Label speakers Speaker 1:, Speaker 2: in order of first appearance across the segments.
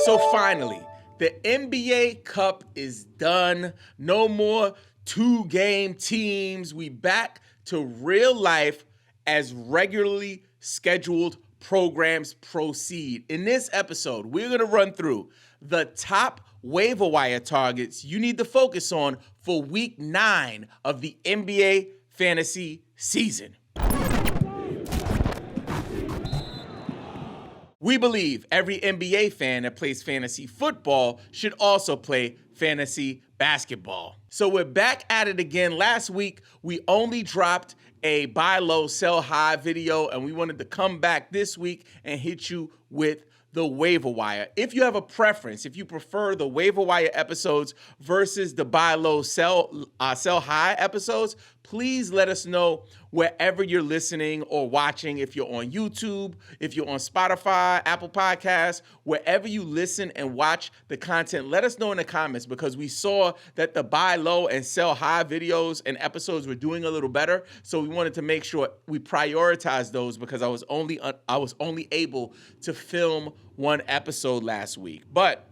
Speaker 1: So finally, the NBA Cup is done. No more 2-game teams. We back to real life as regularly scheduled programs proceed. In this episode, we're going to run through the top waiver wire targets you need to focus on for week 9 of the NBA fantasy season. We believe every NBA fan that plays fantasy football should also play fantasy basketball. So we're back at it again. Last week, we only dropped a buy low, sell high video, and we wanted to come back this week and hit you with the waiver wire. If you have a preference, if you prefer the waiver wire episodes versus the buy low, sell high episodes, please let us know wherever you're listening or watching. If you're on YouTube, if you're on Spotify, Apple Podcasts, wherever you listen and watch the content, let us know in the comments, because we saw that the buy low and sell high videos and episodes were doing a little better. So we wanted to make sure we prioritize those, because I was only able to film one episode last week. But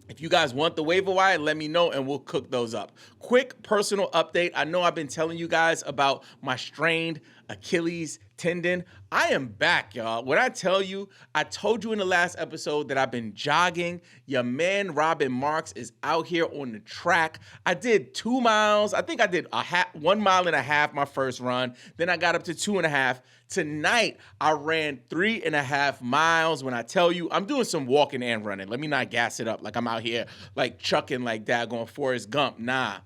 Speaker 1: if you guys want the waiver wire, let me know and we'll cook those up. Quick personal update. I know I've been telling you guys about my strained Achilles tendon. I am back, y'all. When I tell you, I told you in the last episode that I've been jogging. Your man, Robin Marks, is out here on the track. I did 2 miles. I think I did 1.5 miles my first run. Then I got up to 2.5. Tonight, I ran 3.5 miles. When I tell you, I'm doing some walking and running. Let me not gas it up like I'm out here like chucking like that, going Forrest Gump. Nah,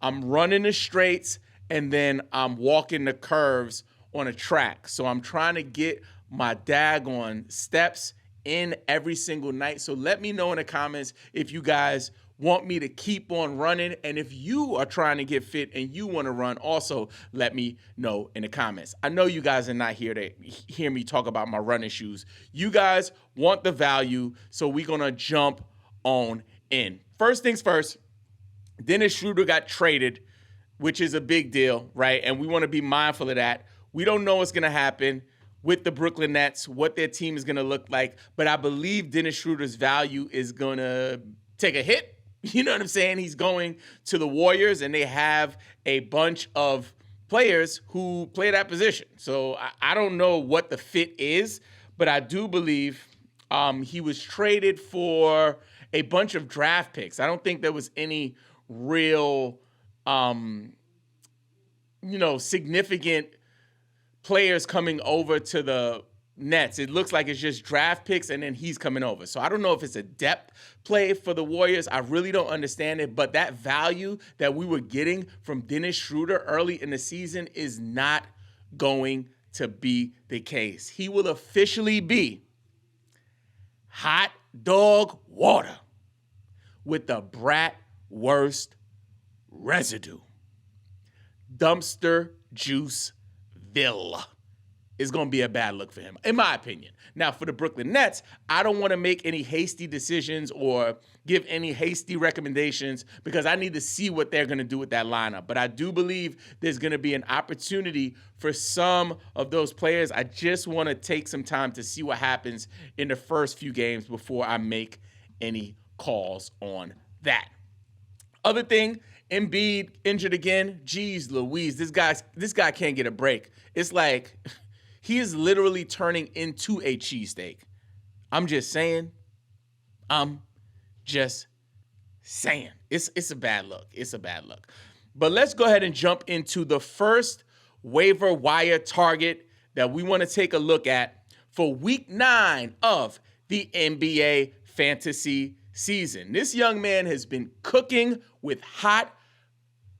Speaker 1: I'm running the straights and then I'm walking the curves on a track. So I'm trying to get my daggone steps in every single night. So let me know in the comments if you guys want me to keep on running. And if you are trying to get fit and you want to run, also let me know in the comments. I know you guys are not here to hear me talk about my running shoes. You guys want the value, so we're going to jump on in. First things first, Dennis Schroeder got traded, which is a big deal, right? And we want to be mindful of that. We don't know what's going to happen with the Brooklyn Nets, what their team is going to look like, but I believe Dennis Schroeder's value is going to take a hit. You know what I'm saying? He's going to the Warriors, and they have a bunch of players who play that position. So I don't know what the fit is, but I do believe he was traded for a bunch of draft picks. I don't think there was any real, significant players coming over to the Nets. It looks like it's just draft picks and then he's coming over. So I don't know if it's a depth play for the Warriors. I really don't understand it, but that value that we were getting from Dennis Schroeder early in the season is not going to be the case. He will officially be hot dog water with the bratwurst residue. Dumpster Juiceville is going to be a bad look for him, in my opinion. Now, for the Brooklyn Nets, I don't want to make any hasty decisions or give any hasty recommendations, because I need to see what they're going to do with that lineup. But I do believe there's going to be an opportunity for some of those players. I just want to take some time to see what happens in the first few games before I make any calls on that. Other thing, Embiid injured again. Jeez Louise, this guy can't get a break. It's like he is literally turning into a cheesesteak. I'm just saying. It's a bad look. It's a bad look. But let's go ahead and jump into the first waiver wire target that we want to take a look at for week 9 of the NBA fantasy season. This young man has been cooking with hot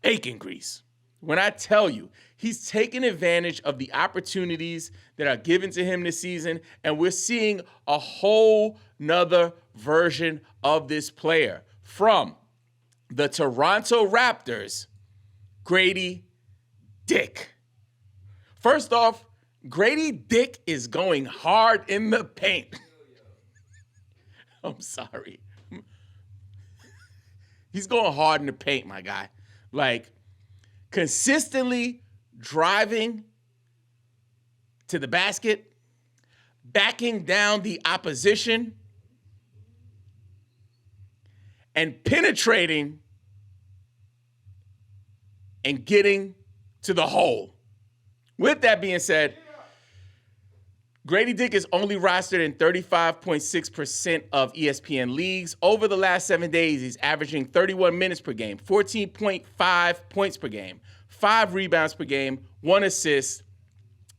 Speaker 1: bacon grease. When I tell you, he's taking advantage of the opportunities that are given to him this season, and we're seeing a whole nother version of this player from the Toronto Raptors, Grady Dick. First off, Grady Dick is going hard in the paint. I'm sorry. He's going hard in the paint, my guy. Like, consistently driving to the basket, backing down the opposition, and penetrating and getting to the hole. With that being said, Grady Dick is only rostered in 35.6% of ESPN leagues. Over the last 7 days, he's averaging 31 minutes per game, 14.5 points per game, 5 rebounds per game, 1 assist,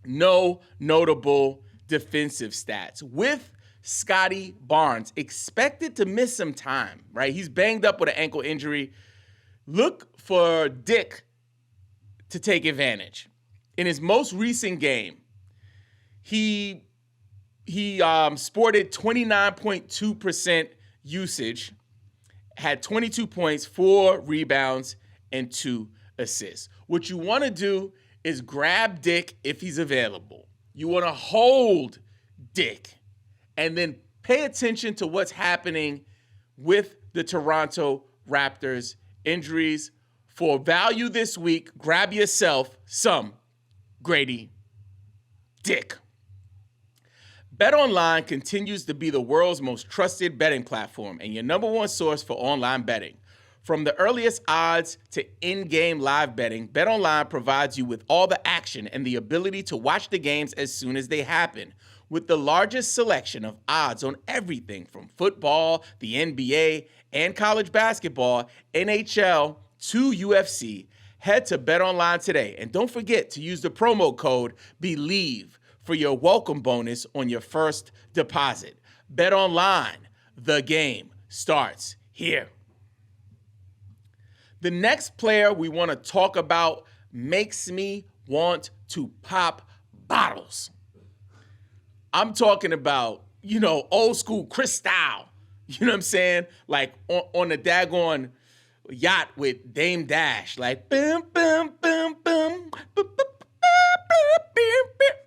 Speaker 1: no notable defensive stats. With Scotty Barnes expected to miss some time, right? He's banged up with an ankle injury. Look for Dick to take advantage. In his most recent game, he sported 29.2% usage, had 22 points, 4 rebounds, and 2 assists. What you want to do is grab Dick if he's available. You want to hold Dick and then pay attention to what's happening with the Toronto Raptors injuries. For value this week, grab yourself some Grady Dick. BetOnline continues to be the world's most trusted betting platform and your number one source for online betting. From the earliest odds to in-game live betting, BetOnline provides you with all the action and the ability to watch the games as soon as they happen. With the largest selection of odds on everything from football, the NBA, and college basketball, NHL to UFC, head to BetOnline today. And don't forget to use the promo code BELIEVE for your welcome bonus on your first deposit. BetOnline, the game starts here. The next player we want to talk about makes me want to pop bottles. I'm talking about, old school Cristal. You know what I'm saying? Like on the daggone yacht with Dame Dash. Like, boom, boom, boom, boom.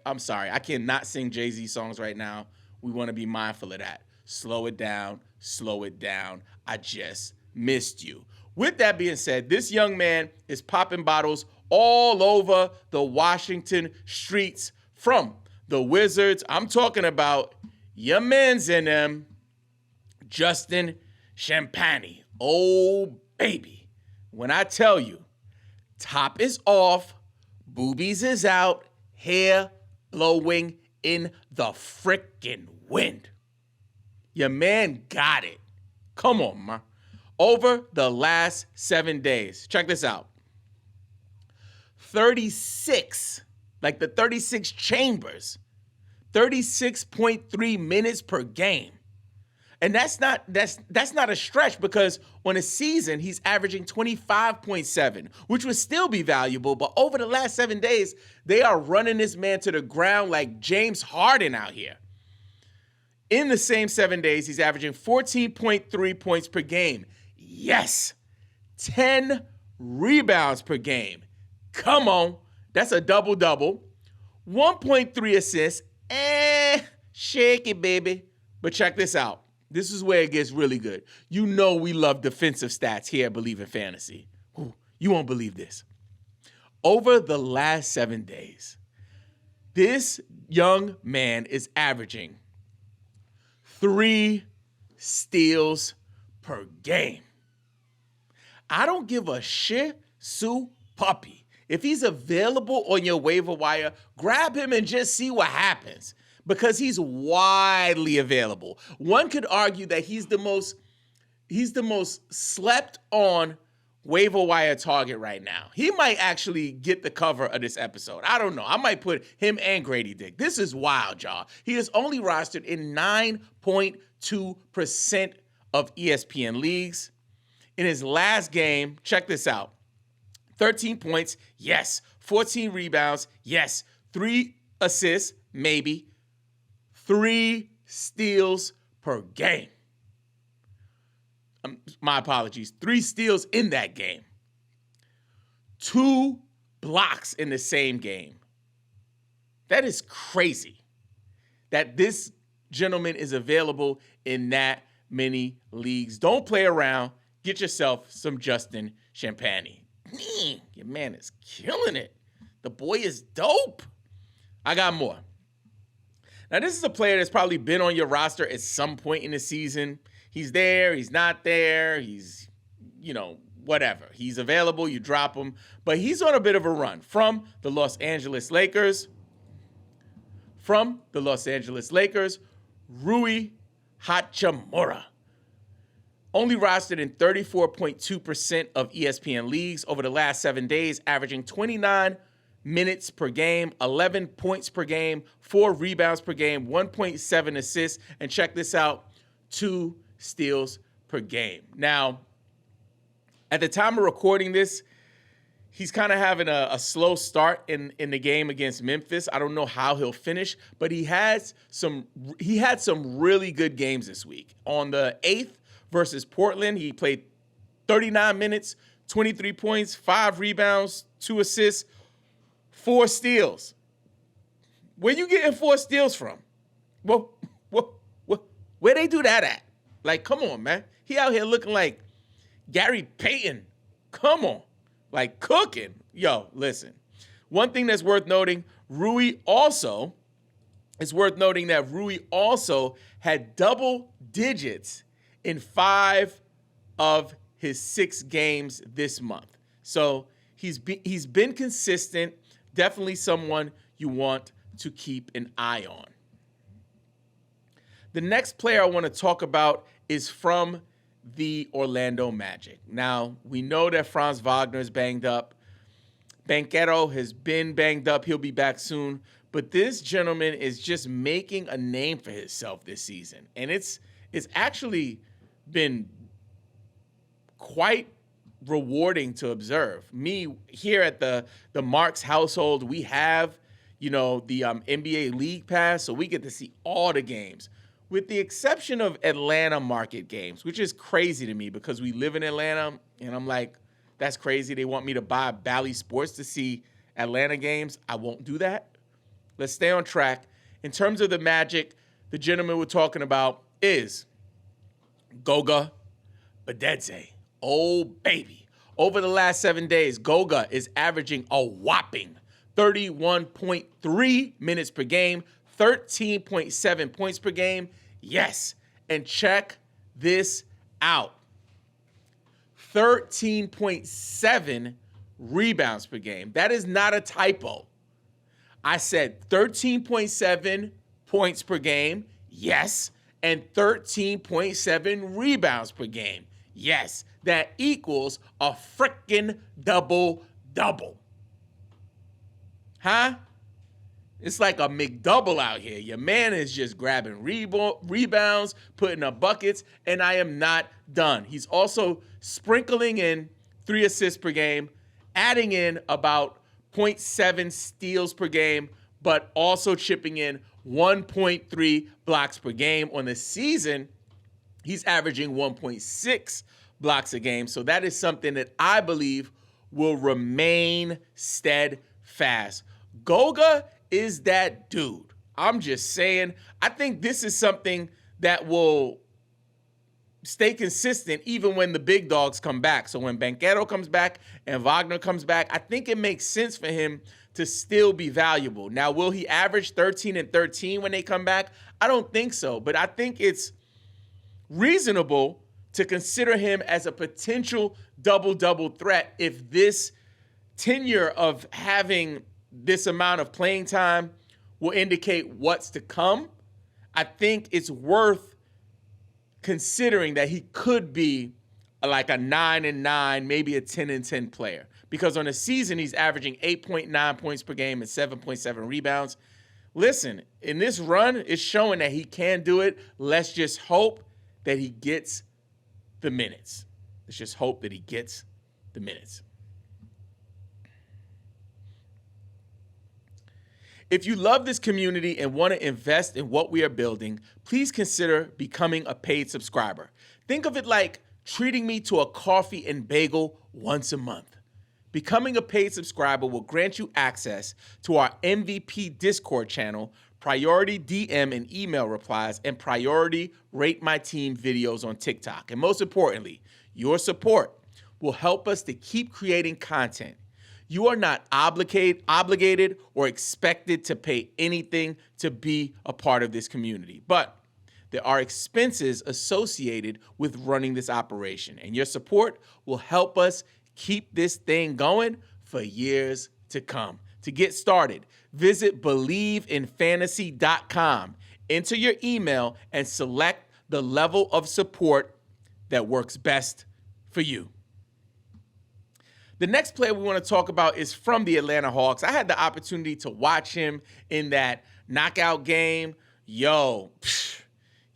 Speaker 1: I'm sorry, I cannot sing Jay-Z songs right now. We want to be mindful of that. Slow it down, slow it down. I just missed you. With that being said, this young man is popping bottles all over the Washington streets from the Wizards. I'm talking about your man's in them, Justin Champagnie. Oh, baby. When I tell you, top is off, boobies is out, hair blowing in the frickin' wind. Your man got it. Come on, man. Over the last 7 days, check this out. 36, like the 36 chambers, 36.3 minutes per game. And that's not a stretch, because on a season, he's averaging 25.7, which would still be valuable. But over the last 7 days, they are running this man to the ground like James Harden out here. In the same 7 days, he's averaging 14.3 points per game. Yes, 10 rebounds per game. Come on, that's a double-double. 1.3 assists. Shake it, baby. But check this out. This is where it gets really good. You know we love defensive stats here at Believe in Fantasy. Ooh, you won't believe this. Over the last 7 days, this young man is averaging 3 steals per game. I don't give a shit, Sue Puppy. If he's available on your waiver wire, grab him and just see what happens, because he's widely available. One could argue that he's the most slept on waiver wire target right now. He might actually get the cover of this episode. I don't know. I might put him and Grady Dick. This is wild, y'all. He is only rostered in 9.2% of ESPN leagues. In his last game, check this out. 13 points, yes. 14 rebounds, yes. 3 assists, maybe. 3 steals per game. My apologies. 3 steals in that game. 2 blocks in the same game. That is crazy that this gentleman is available in that many leagues. Don't play around. Get yourself some Justin Champagnie. Your man is killing it. The boy is dope. I got more. Now, this is a player that's probably been on your roster at some point in the season. He's there, he's not there, he's, whatever. He's available, you drop him. But he's on a bit of a run from the Los Angeles Lakers. Rui Hachimura. Only rostered in 34.2% of ESPN leagues over the last 7 days, averaging 29 minutes per game, 11 points per game, 4 rebounds per game, 1.7 assists, and check this out, 2 steals per game. Now, at the time of recording this, he's kind of having a slow start in the game against Memphis. I don't know how he'll finish, but he had some really good games this week. On the 8th versus Portland, he played 39 minutes, 23 points, 5 rebounds, 2 assists, 4 steals. Where you getting 4 steals from? Well, where they do that at? Like, come on, man. He out here looking like Gary Payton. Come on. Like cooking. Yo, listen. One thing that's worth noting, Rui also had double digits in 5 of his 6 games this month. So he's been consistent, definitely someone you want to keep an eye on. The next player I want to talk about is from the Orlando Magic. Now, we know that Franz Wagner is banged up. Banchero has been banged up. He'll be back soon. But this gentleman is just making a name for himself this season. And it's actually been quite rewarding to observe. Me, here at the Marks household, we have, the NBA League Pass, so we get to see all the games. With the exception of Atlanta market games, which is crazy to me because we live in Atlanta, and I'm like, that's crazy. They want me to buy Bally Sports to see Atlanta games. I won't do that. Let's stay on track. In terms of the Magic, the gentleman we're talking about is Goga Bitadze. Oh, baby. Over the last 7 days, Goga is averaging a whopping 31.3 minutes per game, 13.7 points per game. Yes. And check this out. 13.7 rebounds per game. That is not a typo. I said 13.7 points per game. Yes. And 13.7 rebounds per game. Yes. That equals a frickin' double-double. Huh? It's like a McDouble out here. Your man is just grabbing rebounds, putting up buckets, and I am not done. He's also sprinkling in 3 assists per game, adding in about 0.7 steals per game, but also chipping in 1.3 blocks per game. On the season, he's averaging 1.6 blocks a game. So that is something that I believe will remain steadfast. Goga is that dude. I'm just saying, I think this is something that will stay consistent even when the big dogs come back. So when Banchero comes back and Wagner comes back, I think it makes sense for him to still be valuable. Now, will he average 13 and 13 when they come back? I don't think so, but I think it's reasonable to consider him as a potential double-double threat if this tenure of having this amount of playing time will indicate what's to come. I think it's worth considering that he could be like a 9-9, maybe a 10-10 player. Because on a season, he's averaging 8.9 points per game and 7.7 rebounds. Listen, in this run, it's showing that he can do it. Let's just hope that he gets the minutes. Let's just hope that he gets the minutes. If you love this community and want to invest in what we are building, please consider becoming a paid subscriber. Think of it like treating me to a coffee and bagel once a month. Becoming a paid subscriber will grant you access to our MVP Discord channel, priority DM and email replies, and priority Rate My Team videos on TikTok. And most importantly, your support will help us to keep creating content. You are not obligated or expected to pay anything to be a part of this community. But there are expenses associated with running this operation, and your support will help us keep this thing going for years to come. To get started, visit BelieveInFantasy.com, enter your email, and select the level of support that works best for you. The next player we want to talk about is from the Atlanta Hawks. I had the opportunity to watch him in that knockout game. Your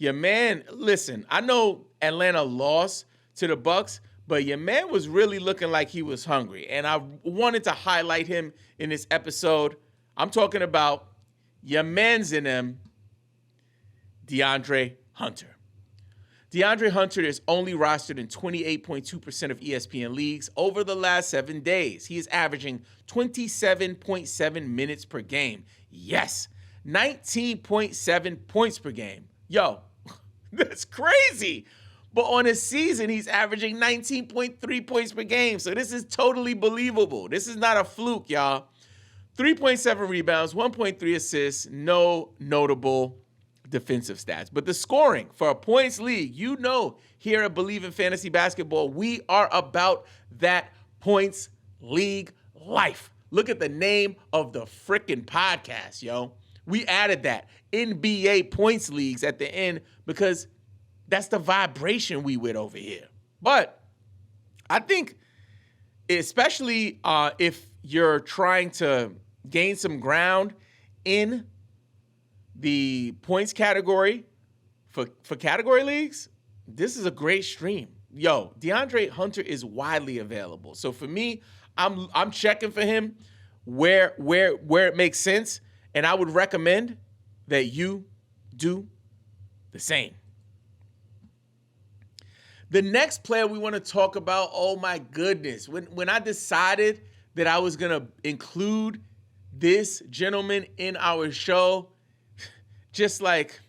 Speaker 1: man, listen, I know Atlanta lost to the Bucks, but your man was really looking like he was hungry. And I wanted to highlight him in this episode. I'm talking about your man's in him, DeAndre Hunter. DeAndre Hunter is only rostered in 28.2% of ESPN leagues over the last 7 days. He is averaging 27.7 minutes per game. Yes, 19.7 points per game. Yo, that's crazy. But on a season, he's averaging 19.3 points per game. So this is totally believable. This is not a fluke, y'all. 3.7 rebounds, 1.3 assists, no notable defensive stats. But the scoring for a points league, you know, here at Believe in Fantasy Basketball, we are about that points league life. Look at the name of the freaking podcast, yo. We added that, NBA points leagues, at the end because that's the vibration we with over here. But I think, especially if you're trying to gain some ground in the points category for category leagues, this is a great stream. Yo, DeAndre Hunter is widely available. So for me, I'm checking for him where it makes sense, and I would recommend that you do the same. The next player we want to talk about, oh my goodness, when I decided that I was going to include this gentleman in our show, just like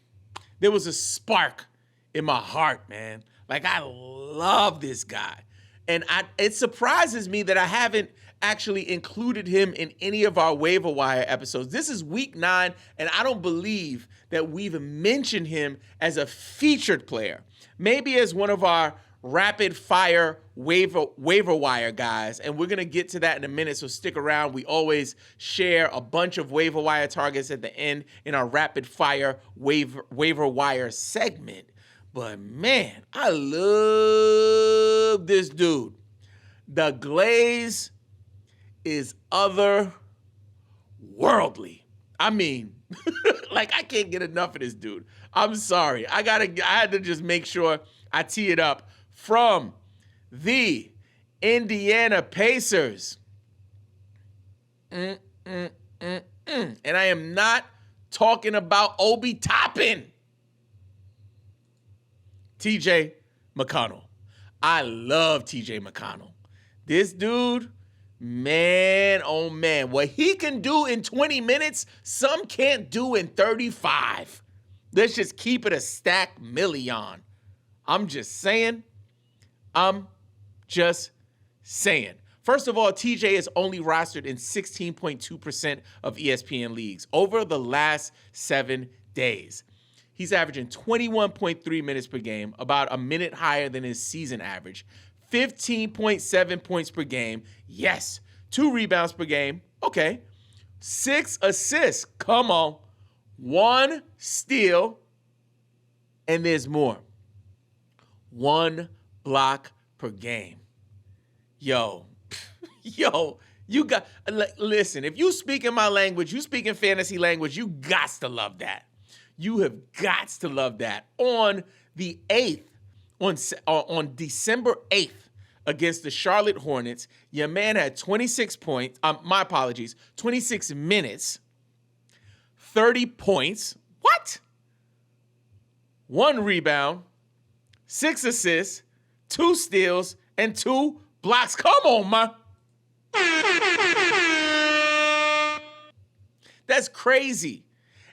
Speaker 1: there was a spark in my heart, man. Like, I love this guy. And it surprises me that I haven't actually included him in any of our waiver wire episodes. This is week 9, and I don't believe that we've mentioned him as a featured player. Maybe as one of our rapid fire waiver wire guys, and we're going to get to that in a minute, so stick around. We always share a bunch of waiver wire targets at the end in our rapid fire waiver wire segment. But man, I love this dude. The glaze is otherworldly. I mean, like, I can't get enough of this dude. I'm sorry. I had to just make sure I tee it up from the Indiana Pacers. And I am not talking about Obi Toppin. TJ McConnell. I love TJ McConnell. This dude, man, oh man, what he can do in 20 minutes, some can't do in 35. Let's just keep it a stack million. I'm just saying. First of all, TJ is only rostered in 16.2% of ESPN leagues over the last 7 days. He's averaging 21.3 minutes per game, about a minute higher than his season average. 15.7 points per game. Yes. 2 rebounds per game. Okay. 6 assists. Come on. 1 steal. And there's more. 1 block per game. Yo, you got, listen, if you speak in my language, you speak in fantasy language, you got to love that. You have got to love that. On the 8th, on December 8th, against the Charlotte Hornets, your man had 26 points, 26 minutes, 30 points. What? 1 rebound, 6 assists, 2 steals, and 2 blocks. Come on, man. That's crazy.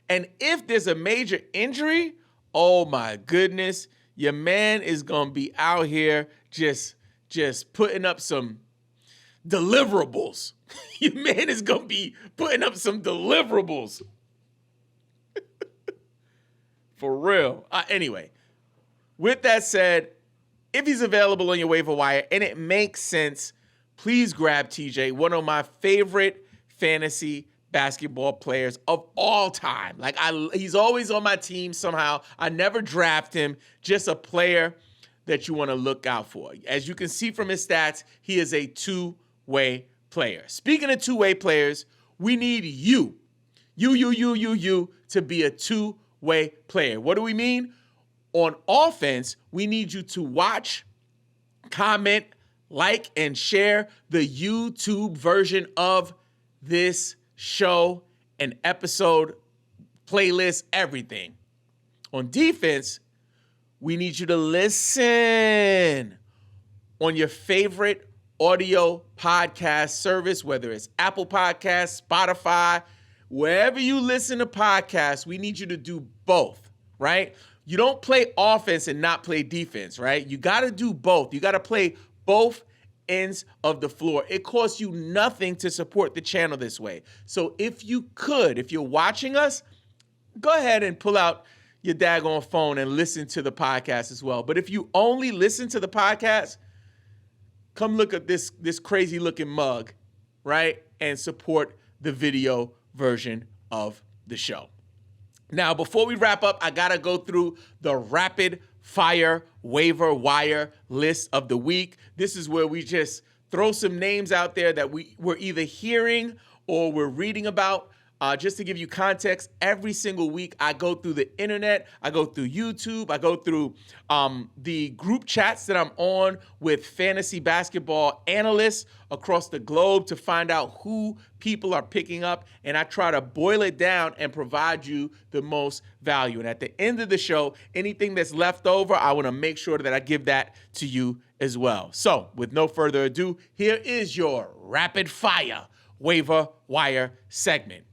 Speaker 1: And if there's a major injury, oh my goodness, your man is going to be out here just putting up some deliverables. Your man is going to be putting up some deliverables. For real. Anyway, with that said, if he's available on your waiver wire and it makes sense, please grab TJ, one of my favorite fantasy basketball players of all time. He's always on my team somehow. I never draft him, just a player that you want to look out for. As you can see from his stats, he is a two-way player. Speaking of two-way players, we need you to be a two-way player. What do we mean? On offense, we need you to watch, comment, like, and share the YouTube version of this show, an episode, playlist, everything. On defense, we need you to listen on your favorite audio podcast service, whether it's Apple Podcasts, Spotify, wherever you listen to podcasts, we need you to do both, right? You don't play offense and not play defense, right? You got to do both. You got to play both ends of the floor. It costs you nothing to support the channel this way. So if you're watching us, go ahead and pull out your daggone phone and listen to the podcast as well. But if you only listen to the podcast, come look at this crazy looking mug, right? And support the video version of the show. Now, before we wrap up, I got to go through the rapid fire waiver wire list of the week. This is where we just throw some names out there that we're either hearing or we're reading about. Just to give you context, every single week I go through the internet, I go through YouTube, I go through the group chats that I'm on with fantasy basketball analysts across the globe to find out who people are picking up, and I try to boil it down and provide you the most value. And at the end of the show, anything that's left over, I want to make sure that I give that to you as well. So, with no further ado, here is your rapid fire waiver wire segment.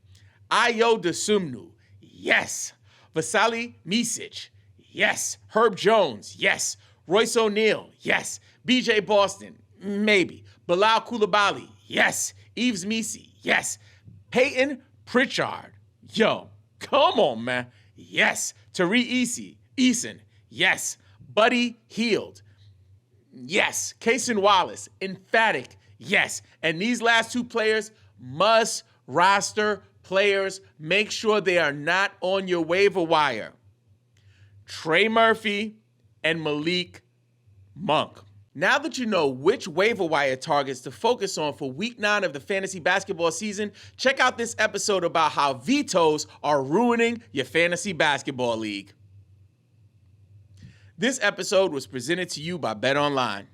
Speaker 1: Ayo Dosunmu, yes. Vasily Micic, yes. Herb Jones, yes. Royce O'Neal, yes. BJ Boston, maybe. Bilal Coulibaly, yes. Yves Missi, yes. Peyton Pritchard, yo, come on, man. Yes. Tariq Eason, yes. Buddy Hield, yes. Kaysen Wallace, emphatic, yes. And these last two players must roster players. Make sure they are not on your waiver wire. Trey Murphy and Malik Monk. Now that you know which waiver wire targets to focus on for week 9 of the fantasy basketball season, check out this episode about how vetoes are ruining your fantasy basketball league. This episode was presented to you by BetOnline.